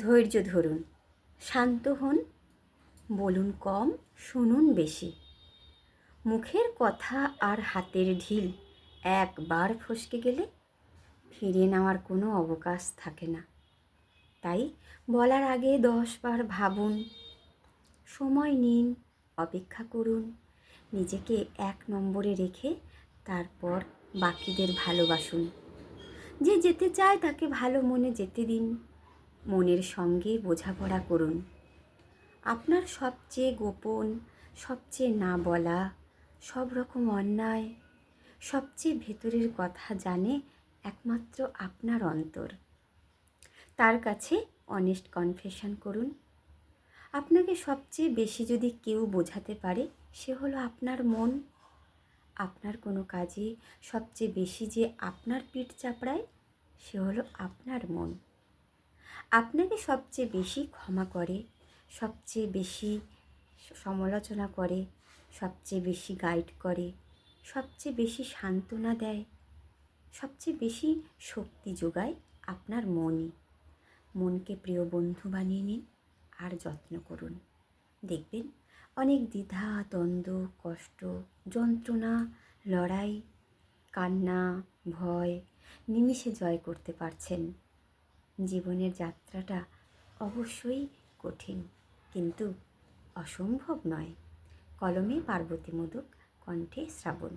ধৈর্য ধরুন, শান্ত হন, বলুন কম, শুনুন বেশি। মুখের কথা আর হাতের ঢিল একবার ফসকে গেলে ফিরিয়ে নেওয়ার কোনো অবকাশ থাকে না। তাই বলার আগে 10 বার ভাবুন, সময় নিন, অপেক্ষা করুন, নিজেকে 1 নম্বরে রেখে তারপর বাকিদের ভালোবাসুন। যে যেতে চায় তাকে ভালো মনে যেতে দিন, মনের সঙ্গে বোঝাপড়া করুন। আপনার সবচেয়ে গোপন, সবচেয়ে না বলা, সব রকম অন্যায়, সবচেয়ে ভেতরের কথা জানে একমাত্র আপনার অন্তর। তার কাছে অনেস্ট কনফেশন করুন। আপনাকে সবচেয়ে বেশি যদি কেউ বোঝাতে পারে, সে হলো আপনার মন। আপনার কোনো কাজে সবচেয়ে বেশি যে আপনার পিঠ চাপড়ায়, সে হলো আপনার মন। আপনাকে সবচেয়ে বেশি ক্ষমা করে, সবচেয়ে বেশি সমালোচনা করে, সবচেয়ে বেশি গাইড করে, সবচেয়ে বেশি সান্ত্বনা দেয়, সবচেয়ে বেশি শক্তি যোগায় আপনার মনই। মনকে প্রিয় বন্ধু বানিয়ে নিন আর যত্ন করুন। দেখবেন অনেক দ্বিধা, দ্বন্দ্ব, কষ্ট, যন্ত্রণা, লড়াই, কান্না, ভয় নিমিষে জয় করতে পারছেন। জীবনের যাত্রাটা অবশ্যই কঠিন, কিন্তু অসম্ভব নয়। কলমে পার্বতী মোদক, কণ্ঠে শ্রাবণ।